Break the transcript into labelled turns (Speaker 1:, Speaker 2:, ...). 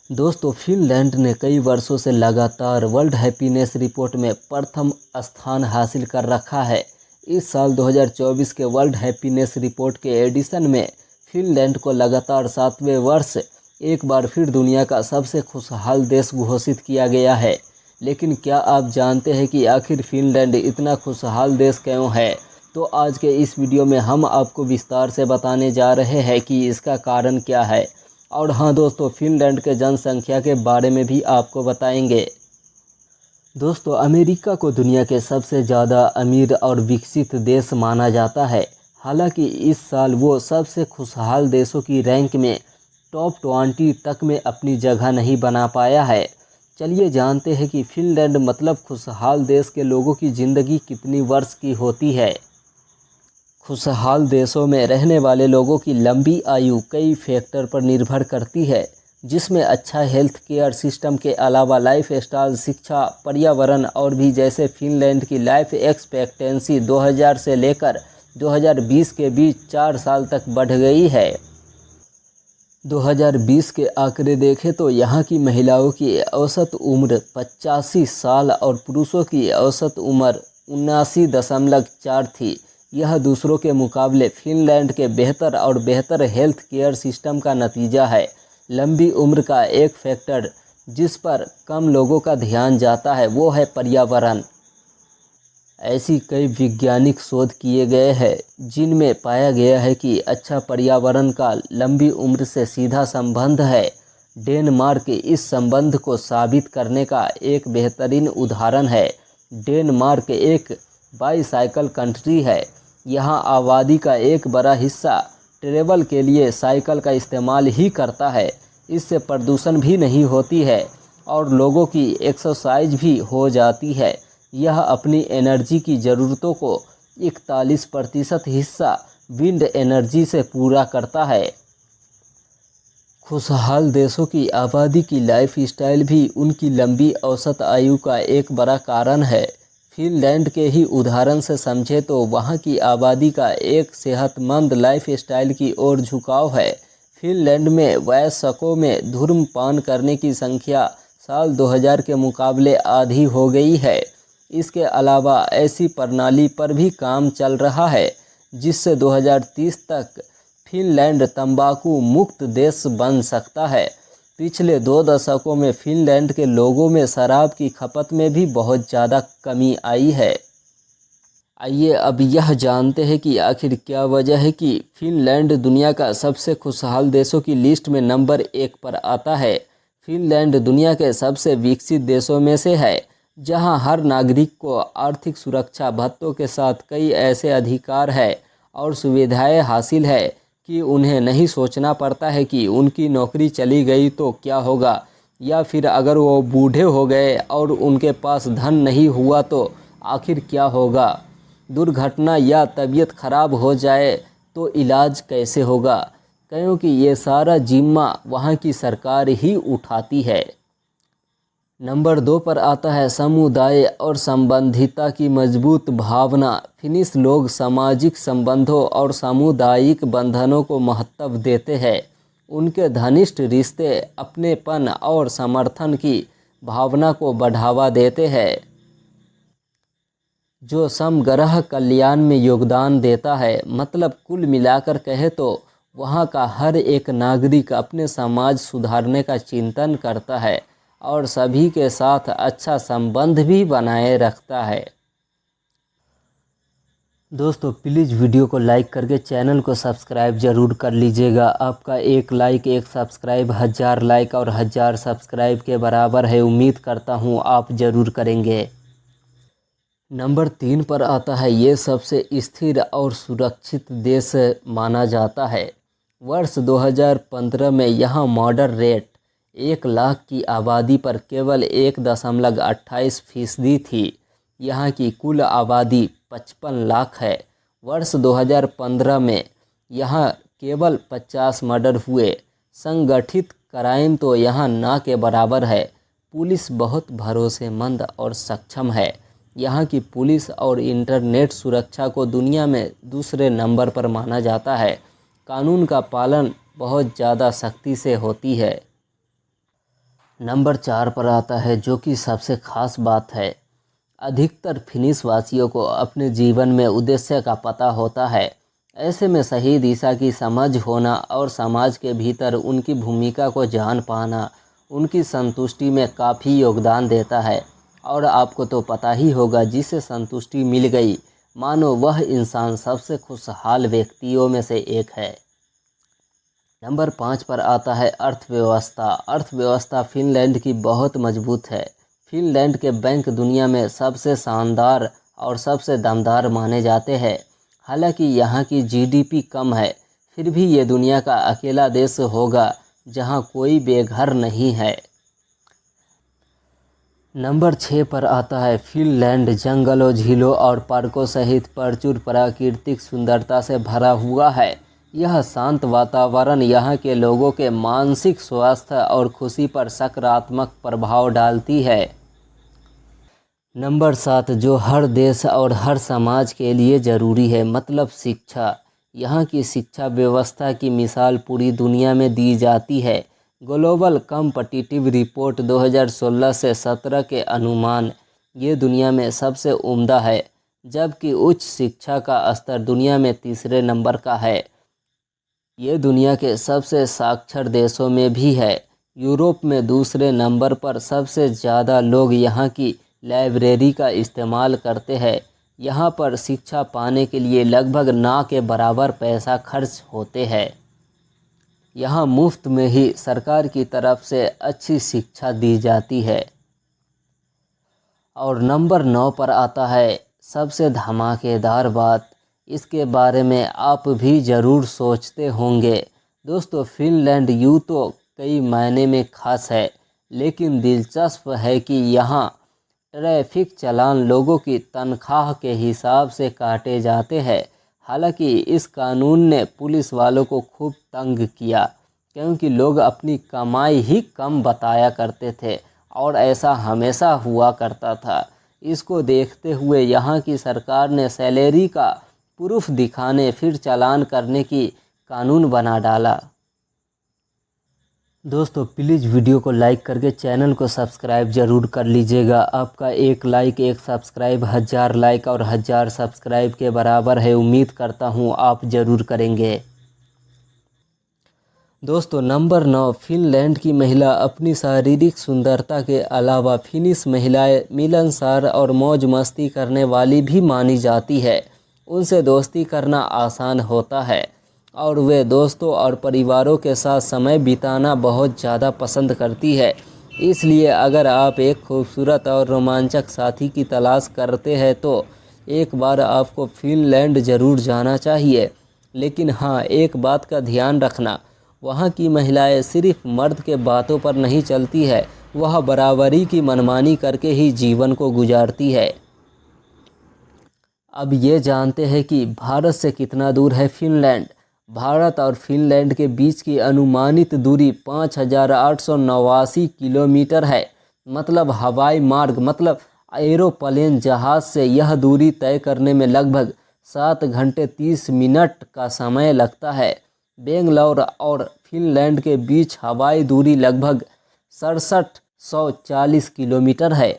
Speaker 1: दोस्तों, फिनलैंड ने कई वर्षों से लगातार वर्ल्ड हैप्पीनेस रिपोर्ट में प्रथम स्थान हासिल कर रखा है। इस साल 2024 के वर्ल्ड हैप्पीनेस रिपोर्ट के एडिशन में फिनलैंड को लगातार 7वें वर्ष एक बार फिर दुनिया का सबसे खुशहाल देश घोषित किया गया है। लेकिन क्या आप जानते हैं कि आखिर फिनलैंड इतना खुशहाल देश क्यों है? तो आज के इस वीडियो में हम आपको विस्तार से बताने जा रहे हैं कि इसका कारण क्या है। और हाँ दोस्तों, फिनलैंड के जनसंख्या के बारे में भी आपको बताएंगे। दोस्तों, अमेरिका को दुनिया के सबसे ज़्यादा अमीर और विकसित देश माना जाता है। हालांकि इस साल वो सबसे खुशहाल देशों की रैंक में टॉप 20 तक में अपनी जगह नहीं बना पाया है। चलिए जानते हैं कि फिनलैंड मतलब खुशहाल देश के लोगों की ज़िंदगी कितनी वर्ष की होती है। खुशहाल देशों में रहने वाले लोगों की लंबी आयु कई फैक्टर पर निर्भर करती है, जिसमें अच्छा हेल्थ केयर सिस्टम के अलावा लाइफ स्टाइल, शिक्षा, पर्यावरण और भी। जैसे फिनलैंड की लाइफ एक्सपेक्टेंसी 2000 से लेकर 2020 के बीच 4 साल तक बढ़ गई है। 2020 के आंकड़े देखें तो यहाँ की महिलाओं की औसत उम्र 85 साल और पुरुषों की औसत उम्र 79.4 थी। यह दूसरों के मुकाबले फिनलैंड के बेहतर और बेहतर हेल्थ केयर सिस्टम का नतीजा है। लंबी उम्र का एक फैक्टर जिस पर कम लोगों का ध्यान जाता है वो है पर्यावरण। ऐसी कई वैज्ञानिक शोध किए गए हैं जिनमें पाया गया है कि अच्छा पर्यावरण का लंबी उम्र से सीधा संबंध है। डेनमार्क इस संबंध को साबित करने का एक बेहतरीन उदाहरण है। डेनमार्क एक बाईसाइकिल कंट्री है। यहाँ आबादी का एक बड़ा हिस्सा ट्रैवल के लिए साइकिल का इस्तेमाल ही करता है। इससे प्रदूषण भी नहीं होती है और लोगों की एक्सरसाइज भी हो जाती है। यह अपनी एनर्जी की ज़रूरतों को 41% हिस्सा विंड एनर्जी से पूरा करता है। खुशहाल देशों की आबादी की लाइफ स्टाइल भी उनकी लंबी औसत आयु का एक बड़ा कारण है। फिनलैंड के ही उदाहरण से समझे तो वहाँ की आबादी का एक सेहतमंद लाइफ स्टाइल की ओर झुकाव है। फिनलैंड में वयस्कों में धूम्रपान करने की संख्या साल 2000 के मुकाबले आधी हो गई है। इसके अलावा ऐसी प्रणाली पर भी काम चल रहा है जिससे 2030 तक फिनलैंड तंबाकू मुक्त देश बन सकता है। पिछले 2 दशकों में फिनलैंड के लोगों में शराब की खपत में भी बहुत ज़्यादा कमी आई है। आइए अब यह जानते हैं कि आखिर क्या वजह है कि फिनलैंड दुनिया का सबसे खुशहाल देशों की लिस्ट में नंबर 1 पर आता है। फिनलैंड दुनिया के सबसे विकसित देशों में से है, जहां हर नागरिक को आर्थिक सुरक्षा भत्तों के साथ कई ऐसे अधिकार है और सुविधाएं हासिल है कि उन्हें नहीं सोचना पड़ता है कि उनकी नौकरी चली गई तो क्या होगा, या फिर अगर वो बूढ़े हो गए और उनके पास धन नहीं हुआ तो आखिर क्या होगा। दुर्घटना या तबीयत खराब हो जाए तो इलाज कैसे होगा, क्योंकि ये सारा जिम्मा वहाँ की सरकार ही उठाती है। नंबर 2 पर आता है समुदाय और संबंधिता की मजबूत भावना। फिनिश लोग सामाजिक संबंधों और सामुदायिक बंधनों को महत्व देते हैं। उनके घनिष्ठ रिश्ते अपनेपन और समर्थन की भावना को बढ़ावा देते हैं, जो समग्र कल्याण में योगदान देता है। मतलब कुल मिलाकर कहे तो वहाँ का हर एक नागरिक अपने समाज सुधारने का चिंतन करता है और सभी के साथ अच्छा संबंध भी बनाए रखता है। दोस्तों, प्लीज़ वीडियो को लाइक करके चैनल को सब्सक्राइब ज़रूर कर लीजिएगा। आपका एक लाइक एक सब्सक्राइब 1000 लाइक और 1000 सब्सक्राइब के बराबर है। उम्मीद करता हूँ आप ज़रूर करेंगे। नंबर 3 पर आता है ये सबसे स्थिर और सुरक्षित देश माना जाता है। वर्ष 2015 में यहाँ मर्डर रेट 1 लाख की आबादी पर केवल 1.28% थी। यहाँ की कुल आबादी 55 लाख है। वर्ष 2015 में यहाँ केवल 50 मर्डर हुए। संगठित क्राइम तो यहाँ ना के बराबर है। पुलिस बहुत भरोसेमंद और सक्षम है। यहाँ की पुलिस और इंटरनेट सुरक्षा को दुनिया में दूसरे नंबर पर माना जाता है। कानून का पालन बहुत ज़्यादा सख्ती से होती है। नंबर 4 पर आता है जो कि सबसे खास बात है। अधिकतर फिनिश वासियों को अपने जीवन में उद्देश्य का पता होता है। ऐसे में सही दिशा की समझ होना और समाज के भीतर उनकी भूमिका को जान पाना उनकी संतुष्टि में काफ़ी योगदान देता है। और आपको तो पता ही होगा, जिसे संतुष्टि मिल गई मानो वह इंसान सबसे खुशहाल व्यक्तियों में से एक है। नंबर 5 पर आता है अर्थव्यवस्था। अर्थव्यवस्था फिनलैंड की बहुत मजबूत है। फिनलैंड के बैंक दुनिया में सबसे शानदार और सबसे दमदार माने जाते हैं। हालांकि यहाँ की जीडीपी कम है, फिर भी ये दुनिया का अकेला देश होगा जहाँ कोई बेघर नहीं है। नंबर 6 पर आता है फिनलैंड जंगलों, झीलों और पार्कों सहित प्रचुर प्राकृतिक सुंदरता से भरा हुआ है। यह शांत वातावरण यहाँ के लोगों के मानसिक स्वास्थ्य और खुशी पर सकारात्मक प्रभाव डालती है। नंबर 7 जो हर देश और हर समाज के लिए ज़रूरी है, मतलब शिक्षा। यहाँ की शिक्षा व्यवस्था की मिसाल पूरी दुनिया में दी जाती है। ग्लोबल कॉम्पिटिटिव रिपोर्ट 2016 से 17 के अनुमान ये दुनिया में सबसे उम्दा है, जबकि उच्च शिक्षा का स्तर दुनिया में तीसरे नंबर का है। ये दुनिया के सबसे साक्षर देशों में भी है। यूरोप में दूसरे नंबर पर सबसे ज़्यादा लोग यहाँ की लाइब्रेरी का इस्तेमाल करते हैं। यहाँ पर शिक्षा पाने के लिए लगभग ना के बराबर पैसा खर्च होते हैं। यहाँ मुफ्त में ही सरकार की तरफ से अच्छी शिक्षा दी जाती है। और नंबर 9 पर आता है सबसे धमाकेदार बात, इसके बारे में आप भी ज़रूर सोचते होंगे। दोस्तों, फिनलैंड यूँ तो कई मायने में खास है, लेकिन दिलचस्प है कि यहाँ ट्रैफिक चालान लोगों की तनख्वाह के हिसाब से काटे जाते हैं। हालांकि इस कानून ने पुलिस वालों को खूब तंग किया, क्योंकि लोग अपनी कमाई ही कम बताया करते थे और ऐसा हमेशा हुआ करता था। इसको देखते हुए यहाँ की सरकार ने सैलरी का प्रूफ दिखाने फिर चालान करने की कानून बना डाला। दोस्तों, प्लीज़ वीडियो को लाइक करके चैनल को सब्सक्राइब ज़रूर कर लीजिएगा। आपका एक लाइक एक सब्सक्राइब 1000 लाइक और 1000 सब्सक्राइब के बराबर है। उम्मीद करता हूँ आप ज़रूर करेंगे। दोस्तों, नंबर 9 फिनलैंड की महिला अपनी शारीरिक सुंदरता के अलावा फिनिश महिलाएं मिलनसार और मौज मस्ती करने वाली भी मानी जाती है। उनसे दोस्ती करना आसान होता है और वे दोस्तों और परिवारों के साथ समय बिताना बहुत ज़्यादा पसंद करती है। इसलिए अगर आप एक खूबसूरत और रोमांचक साथी की तलाश करते हैं तो एक बार आपको फिनलैंड ज़रूर जाना चाहिए। लेकिन हाँ, एक बात का ध्यान रखना, वहाँ की महिलाएं सिर्फ मर्द के बातों पर नहीं चलती है, वह बराबरी की मनमानी करके ही जीवन को गुजारती है। अब ये जानते हैं कि भारत से कितना दूर है फिनलैंड। भारत और फिनलैंड के बीच की अनुमानित दूरी 5889 किलोमीटर है। मतलब हवाई मार्ग, मतलब एरोप्लेन जहाज़ से यह दूरी तय करने में लगभग 7 घंटे 30 मिनट का समय लगता है। बेंगलोर और फिनलैंड के बीच हवाई दूरी लगभग 6740 किलोमीटर है।